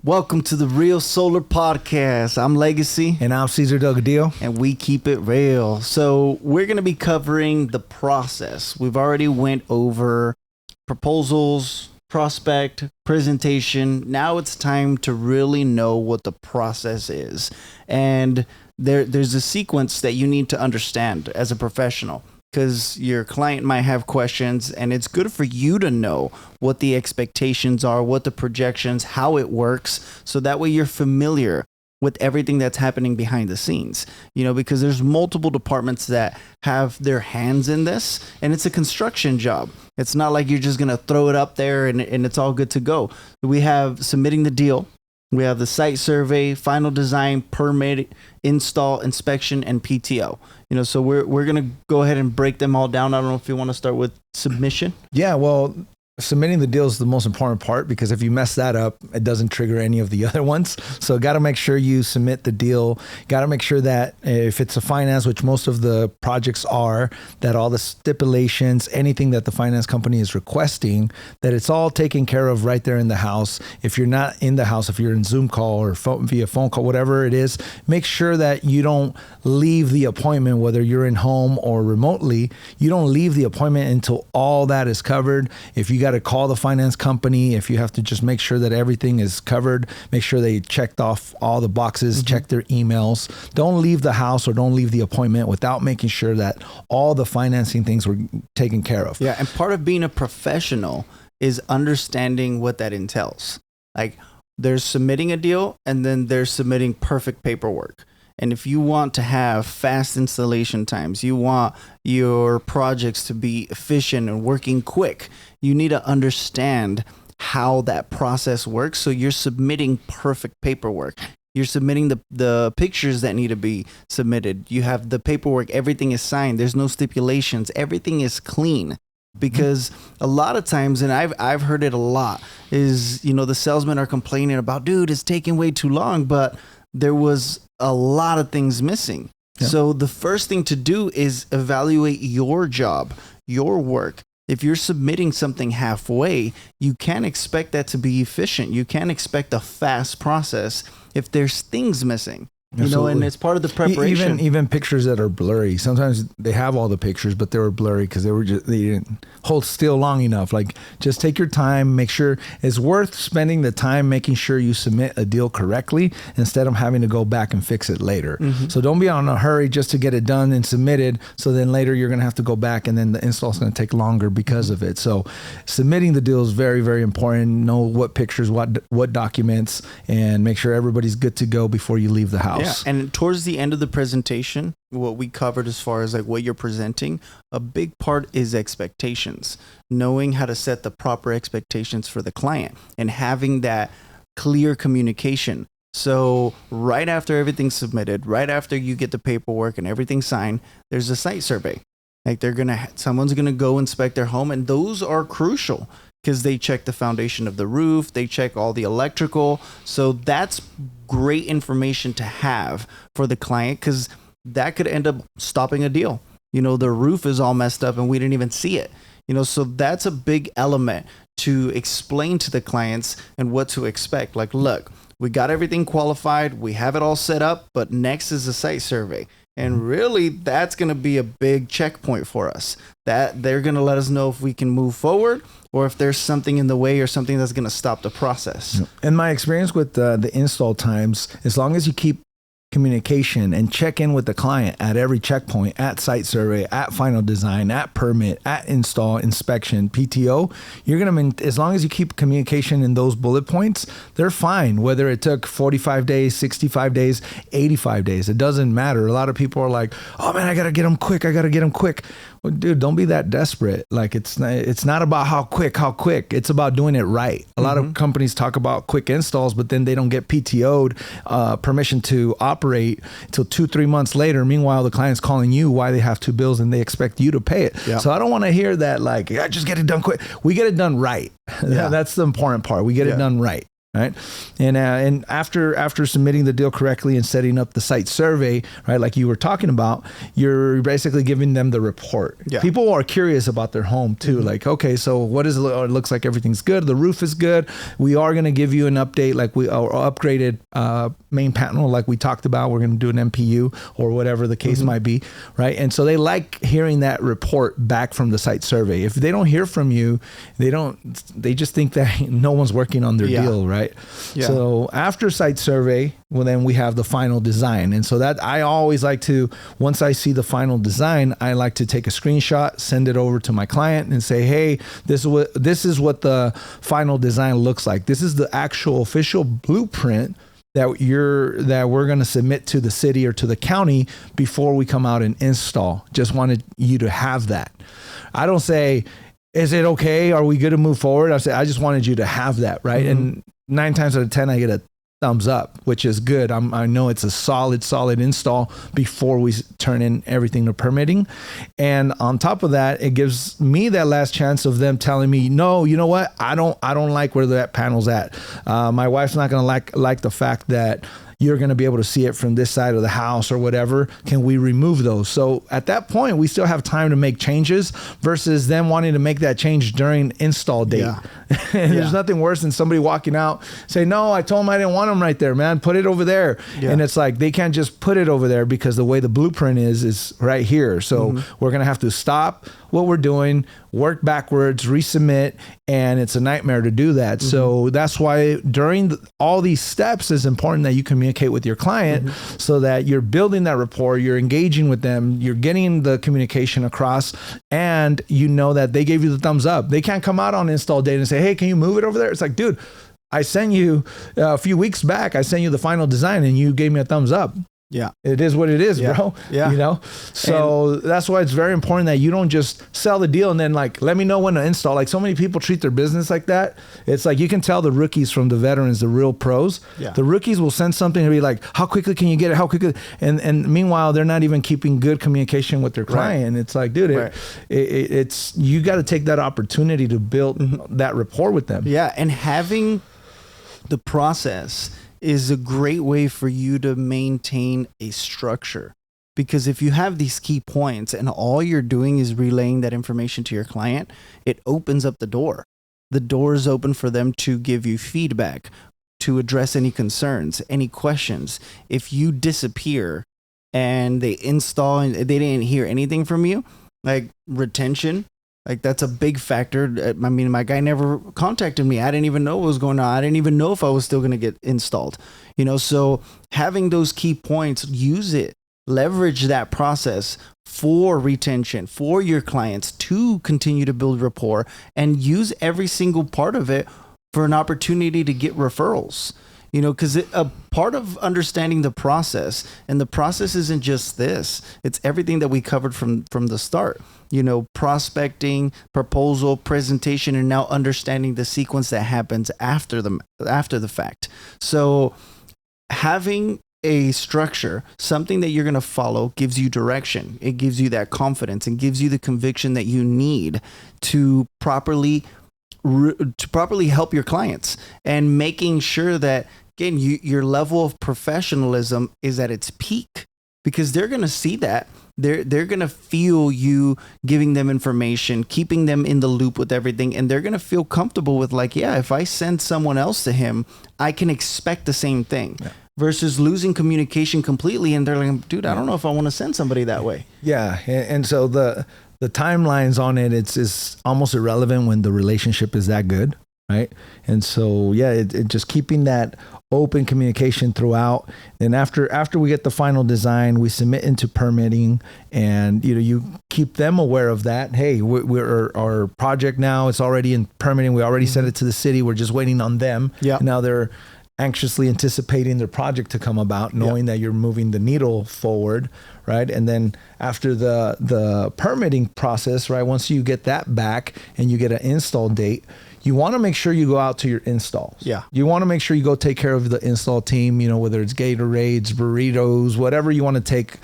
Welcome to the Real Solar Podcast. I'm Legacy. And I'm Cesar Delgadillo. And we keep it real. So we're going to be covering the process. We've already went over proposals, prospect, presentation. Now it's time to really know what the process is. And there's a sequence that you need to understand as a professional, because your client might have questions, and it's good for you to know what the expectations are, what the projections, how it works, so that way you're familiar with everything that's happening behind the scenes, because there's multiple departments that have their hands in this, and it's a construction job. It's not like you're just going to throw it up there and it's all good to go. We have submitting the deal. We have the site survey, final design, permit, install, inspection, and PTO. So we're going to go ahead and break them all down. I don't know if you want to start with submission. Yeah, well, submitting the deal is the most important part, because if you mess that up, it doesn't trigger any of the other ones. So got to make sure you submit the deal. Got to make sure that if it's a finance, which most of the projects are, that all the stipulations, anything that the finance company is requesting, that it's all taken care of right there in the house. If you're not in the house, if you're in Zoom call or via phone call, whatever it is, make sure that you don't leave the appointment, whether you're in home or remotely. You don't leave the appointment until all that is covered. If you got to call the finance company, if you have to just make sure that everything is covered, make sure they checked off all the boxes, check their emails. Don't leave the house or don't leave the appointment without making sure that all the financing things were taken care of. Yeah, and part of being a professional is understanding what that entails. Like, there's submitting a deal, and then there's submitting perfect paperwork. And if you want to have fast installation times, you want your projects to be efficient and working quick, you need to understand how that process works. So you're submitting perfect paperwork. You're submitting the pictures that need to be submitted. You have the paperwork. Everything is signed. There's no stipulations. Everything is clean. Because a lot of times, and I've heard it a lot, is, the salesmen are complaining about, dude, it's taking way too long, but there was a lot of things missing. Yeah. So the first thing to do is evaluate your job, your work. If you're submitting something halfway, you can't expect that to be efficient. You can't expect a fast process if there's things missing. And it's part of the preparation. Even pictures that are blurry. Sometimes they have all the pictures, but they were blurry because they didn't hold still long enough. Like, just take your time, make sure it's worth spending the time making sure you submit a deal correctly instead of having to go back and fix it later. So don't be on a hurry just to get it done and submitted. So then later you're going to have to go back, and then the install is going to take longer because of it. So submitting the deal is very, very important. Know what pictures, what documents, and make sure everybody's good to go before you leave the house. Yeah, and towards the end of the presentation, what we covered as far as like what you're presenting, a big part is expectations, knowing how to set the proper expectations for the client and having that clear communication. So right after everything's submitted, right after you get the paperwork and everything signed, there's a site survey. Like, someone's gonna go inspect their home, and those are crucial because they check the foundation of the roof, they check all the electrical. So that's great information to have for the client, because that could end up stopping a deal. The roof is all messed up and we didn't even see it. So that's a big element to explain to the clients and what to expect. Like, look, we got everything qualified, we have it all set up, but next is the site survey. And really, that's going to be a big checkpoint for us. That they're going to let us know if we can move forward or if there's something in the way or something that's going to stop the process. In my experience with the install times, as long as you keep communication and check in with the client at every checkpoint, at site survey, at final design, at permit, at install, inspection, PTO, you're going to, as long as you keep communication in those bullet points, they're fine. Whether it took 45 days, 65 days, 85 days, it doesn't matter. A lot of people are like, oh man, I got to get them quick. Well, dude, don't be that desperate. Like, it's not about how quick. It's about doing it right. A lot of companies talk about quick installs, but then they don't get PTO'd, permission to operate until 2-3 months later. Meanwhile, the client's calling you why they have 2 bills and they expect you to pay it. Yep. So I don't want to hear that, like, I just get it done quick. We get it done right. Yeah. That's the important part. We get it done right. Right. And after submitting the deal correctly and setting up the site survey, right, like you were talking about, you're basically giving them the report. Yeah. People are curious about their home too. Mm-hmm. Like, okay, so what is it? It looks like everything's good. The roof is good. We are going to give you an update, like our upgraded main panel, like we talked about. We're going to do an MPU or whatever the case might be, right? And so they like hearing that report back from the site survey. If they don't hear from you, they just think that no one's working on their deal, right? Yeah. So after site survey, well, then we have the final design. And so that I always like to, once I see the final design, I like to take a screenshot, send it over to my client and say, hey, this is what the final design looks like. This is the actual official blueprint that we're going to submit to the city or to the county before we come out and install. Just wanted you to have that. I don't say, is it okay? Are we good to move forward? I say, I just wanted you to have that, right? Mm-hmm. And 9 times out of 10, I get a thumbs up, which is good. I know it's a solid install before we turn in everything to permitting. And on top of that, it gives me that last chance of them telling me, no, you know what? I don't like where that panel's at. My wife's not going to like the fact that you're going to be able to see it from this side of the house or whatever. Can we remove those? So at that point, we still have time to make changes versus them wanting to make that change during install date. Yeah. There's nothing worse than somebody walking out, say, no, I told them I didn't want them right there, man. Put it over there. Yeah. And it's like, they can't just put it over there because the way the blueprint is right here. So we're going to have to stop what we're doing, work backwards, resubmit, and it's a nightmare to do that. So that's why during all these steps, it's important that you communicate with your client so that you're building that rapport, you're engaging with them, you're getting the communication across, and you know that they gave you the thumbs up. They can't come out on install date and say, hey, can you move it over there? It's like, dude, I sent you a few weeks back, I sent you the final design and you gave me a thumbs up. Yeah. It is what it is, bro. Yeah. You know? So that's why it's very important that you don't just sell the deal and then like, let me know when to install. Like so many people treat their business like that. It's like, you can tell the rookies from the veterans, the real pros. Yeah. The rookies will send something and be like, how quickly can you get it? How quickly? And meanwhile, they're not even keeping good communication with their client. Right. It's like, dude, it's you got to take that opportunity to build that rapport with them. Yeah. And having the process is a great way for you to maintain a structure. Because if you have these key points and all you're doing is relaying that information to your client, it opens up the door. The door is open for them to give you feedback, to address any concerns, any questions. If you disappear and they install and they didn't hear anything from you, like retention, like that's a big factor. I mean, my guy never contacted me. I didn't even know what was going on. I didn't even know if I was still going to get installed, you know? So having those key points, use it, leverage that process for retention, for your clients to continue to build rapport, and use every single part of it for an opportunity to get referrals. You know, because a part of understanding the process, and the process isn't just this, it's everything that we covered from the start. You know, prospecting, proposal, presentation, and now understanding the sequence that happens after the fact. So having a structure, something that you're going to follow, gives you direction. It gives you that confidence and gives you the conviction that you need to properly help your clients, and making sure that, again, your level of professionalism is at its peak, because they're going to see that. They're going to feel you giving them information, keeping them in the loop with everything. And they're going to feel comfortable with like, yeah, if I send someone else to him, I can expect the same thing. Yeah. Versus losing communication completely. And they're like, dude, I don't know if I want to send somebody that way. Yeah. And so the timelines on it's almost irrelevant when the relationship is that good, right? And so, yeah, it just keeping that open communication throughout. And after we get the final design, we submit into permitting, and you keep them aware of that. Hey, our project now, it's already in permitting. We already sent it to the city. We're just waiting on them. Yeah. Now they're anxiously anticipating their project to come about, knowing that you're moving the needle forward, right? And then after the permitting process, right, once you get that back and you get an install date, you want to make sure you go out to your installs. Yeah. You want to make sure you go take care of the install team, you know, whether it's Gatorades, burritos, whatever you want to take.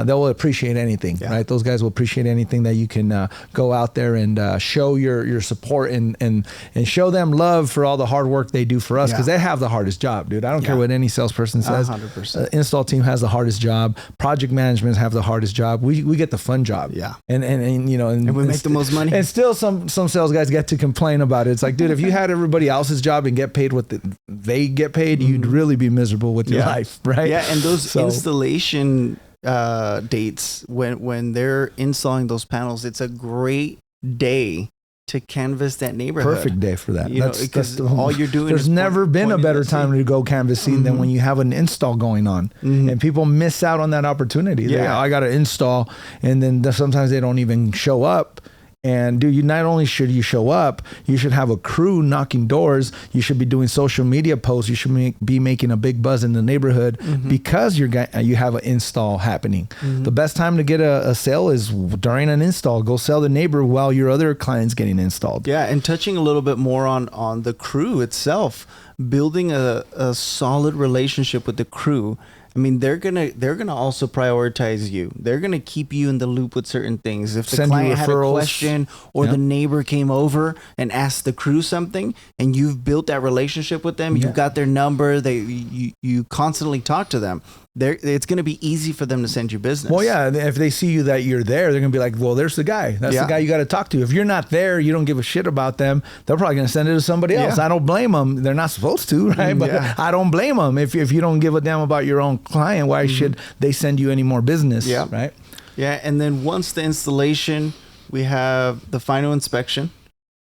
They'll appreciate anything, right? Those guys will appreciate anything that you can go out there and show your support and show them love for all the hard work they do for us, because they have the hardest job, dude. I don't care what any salesperson says. 100%. Install team has the hardest job. Project management have the hardest job. We get the fun job. Yeah. And you know, and we make the most money. And still some sales guys get to complain about it. It's like, dude, if you had everybody else's job and get paid what they get paid, you'd really be miserable with your life, right? Yeah, and those installation dates when they're installing those panels, it's a great day to canvas that neighborhood. Perfect day for that. Because all you're doing there's is never been a better time to go canvassing than when you have an install going on, and people miss out on that opportunity. I got to install, and then sometimes they don't even show up. And dude, you not only should you show up, you should have a crew knocking doors. You should be doing social media posts. You should be making a big buzz in the neighborhood because you have an install happening. The best time to get a sale is during an install. Go sell the neighbor while your other client's getting installed. Yeah, and touching a little bit more on the crew itself, building a solid relationship with the crew. I mean, they're gonna also prioritize you. They're gonna keep you in the loop with certain things. If the client had a question or the neighbor came over and asked the crew something, and you've built that relationship with them, you've got their number. You constantly talk to them. It's going to be easy for them to send you business. Well, yeah. If they see you that you're there, they're going to be like, well, there's the guy. That's the guy you got to talk to. If you're not there, you don't give a shit about them, they're probably going to send it to somebody else. I don't blame them. They're not supposed to, right? But I don't blame them. If you don't give a damn about your own client, why should they send you any more business? Yeah. Right? Yeah. And then once the installation, we have the final inspection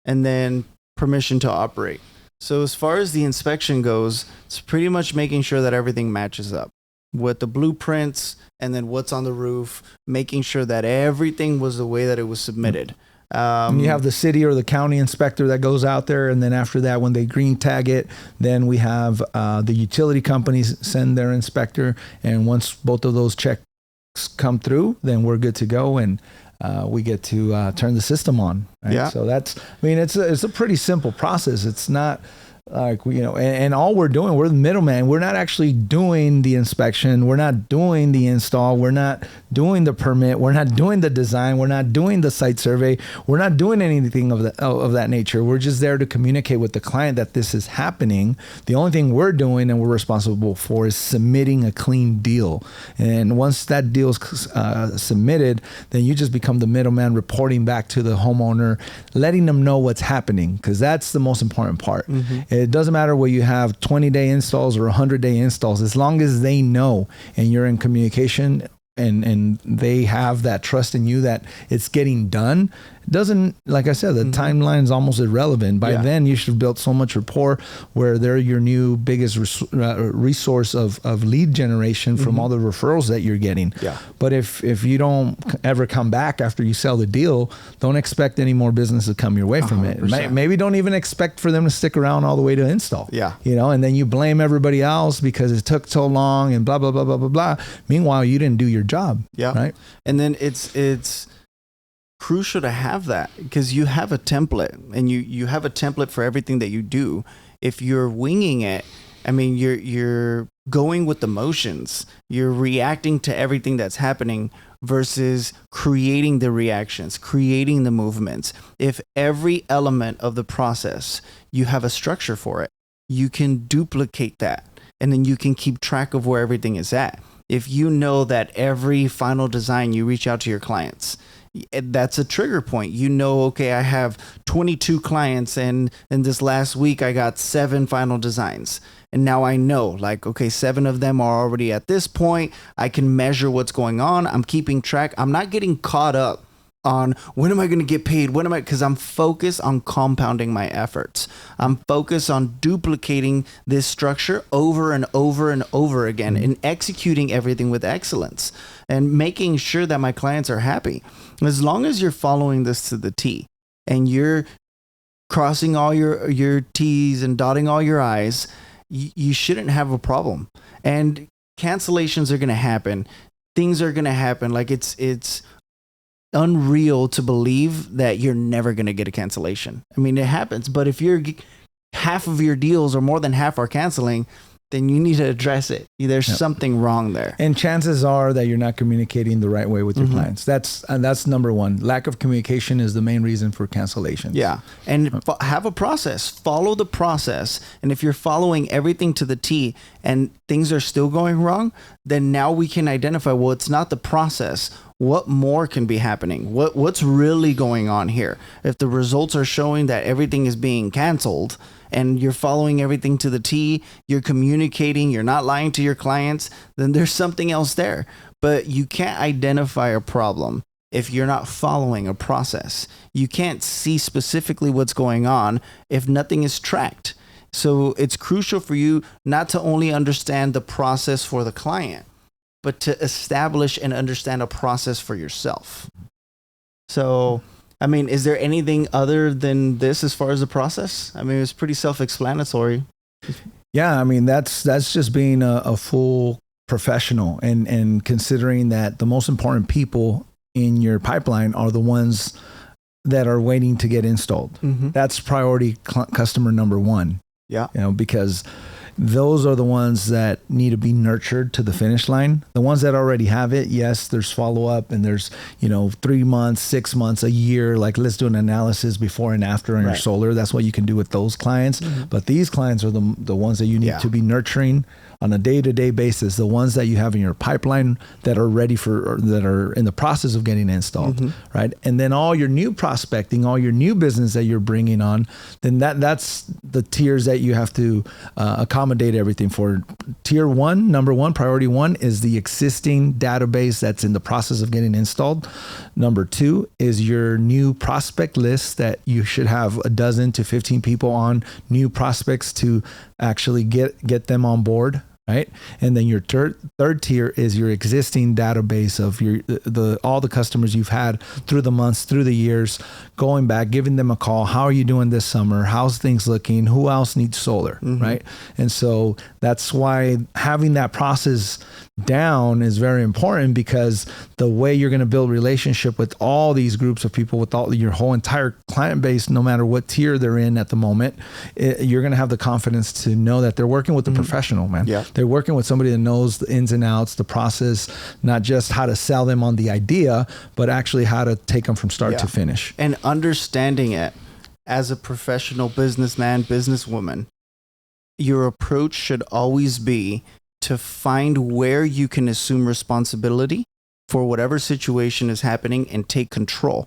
and then permission to operate. So as far as the inspection goes, it's pretty much making sure that everything matches up with the blueprints and then what's on the roof, making sure that everything was the way that it was submitted. And you have the city or the county inspector that goes out there, and then after that, when they green tag it, then we have the utility companies send their inspector, and once both of those checks come through, then we're good to go, and we get to turn the system on. Right? Yeah. So it's a pretty simple process. It's not like, you know, and all we're doing, we're the middleman. We're not actually doing the inspection. We're not doing the install. We're not doing the permit. We're not doing the design. We're not doing the site survey. We're not doing anything of that nature. We're just there to communicate with the client that this is happening. The only thing we're doing and we're responsible for is submitting a clean deal. And once that deal is submitted, then you just become the middleman, reporting back to the homeowner, letting them know what's happening, because that's the most important part. It doesn't matter whether you have 20-day installs or 100-day installs, as long as they know and you're in communication and they have that trust in you that it's getting done. It doesn't, like I said, the timeline is almost irrelevant. By then, you should have built so much rapport where they're your new biggest resource of lead generation from all the referrals that you're getting. Yeah. But if you don't ever come back after you sell the deal, don't expect any more business to come your way from 100%. It. Maybe don't even expect for them to stick around all the way to install. Yeah. You know, and then you blame everybody else because it took so long and blah, blah, blah, blah, blah, blah. Meanwhile, you didn't do your job. Yeah. Right. And then it's crucial to have that, because you have a template and you have a template for everything that you do. If you're winging it, I mean, you're going with the motions. You're reacting to everything that's happening versus creating the reactions, creating the movements. If every element of the process, you have a structure for it, you can duplicate that, and then you can keep track of where everything is at. If you know that every final design, you reach out to your clients, that's a trigger point. You know, okay, I have 22 clients, and in this last week I got 7 final designs. And now I know, like, okay, 7 of them are already at this point. I can measure what's going on. I'm keeping track. I'm not getting caught up on when am I going to get paid? Because I'm focused on compounding my efforts. I'm focused on duplicating this structure over and over and over again and executing everything with excellence and making sure that my clients are happy. As long as you're following this to the T and you're crossing all your T's and dotting all your I's, you shouldn't have a problem. And cancellations are going to happen. Things are going to happen. Like it's unreal to believe that you're never going to get a cancellation. I mean, it happens, but if half of your deals or more than half are canceling, then you need to address it. There's something wrong there. And chances are that you're not communicating the right way with your clients. That's number one. Lack of communication is the main reason for cancellations. Yeah. And have a process. Follow the process. And if you're following everything to the T and things are still going wrong, then now we can identify, well, it's not the process. What more can be happening? What's really going on here? If the results are showing that everything is being canceled, and you're following everything to the T, you're communicating, you're not lying to your clients, then there's something else there. But you can't identify a problem if you're not following a process. You can't see specifically what's going on if nothing is tracked. So it's crucial for you not to only understand the process for the client, but to establish and understand a process for yourself. So, I mean, is there anything other than this as far as the process? I mean, it's pretty self-explanatory. Yeah, I mean, that's just being a full professional and considering that the most important people in your pipeline are the ones that are waiting to get installed. That's priority customer number one. Yeah. Because those are the ones that need to be nurtured to the finish line. The ones that already have it, yes, there's follow up and there's, 3 months, 6 months, a year, like let's do an analysis before and after on your solar. That's what you can do with those clients. But these clients are the ones that you need to be nurturing on a day-to-day basis, the ones that you have in your pipeline that are ready for, or that are in the process of getting installed, right? And then all your new prospecting, all your new business that you're bringing on, then that's the tiers that you have to accommodate everything for. Tier one, number one, priority one is the existing database that's in the process of getting installed. Number two is your new prospect list that you should have 12 to 15 people on, new prospects to actually get them on board. Right. And then your third tier is your existing database of all the customers you've had through the months, through the years, going back, giving them a call. How are you doing this summer? How's things looking? Who else needs solar? Right. And so that's why having that process down is very important, because the way you're going to build relationship with all these groups of people, with all your whole entire client base, no matter what tier they're in at the moment, you're going to have the confidence to know that they're working with a professional, man. Yeah. They're working with somebody that knows the ins and outs, the process, not just how to sell them on the idea, but actually how to take them from start to finish. And understanding it as a professional businessman, businesswoman, your approach should always be to find where you can assume responsibility for whatever situation is happening and take control,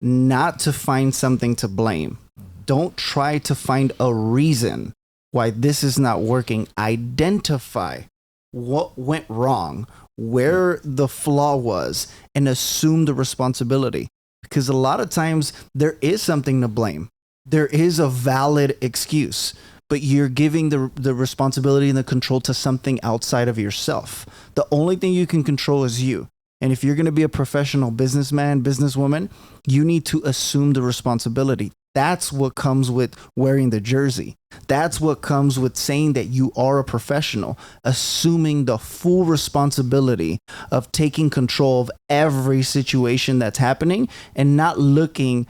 not to find something to blame. Don't try to find a reason why this is not working. Identify what went wrong, where the flaw was, and assume the responsibility. Because a lot of times there is something to blame. There is a valid excuse, but you're giving the responsibility and the control to something outside of yourself. The only thing you can control is you. And if you're going to be a professional businessman, businesswoman, you need to assume the responsibility. That's what comes with wearing the jersey. That's what comes with saying that you are a professional, assuming the full responsibility of taking control of every situation that's happening and not looking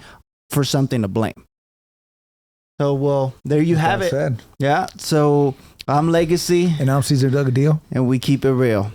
for something to blame. So, well, there you have it. Said. Yeah. So I'm Legacy. And I'm Cesar Duggadillo. And we keep it real.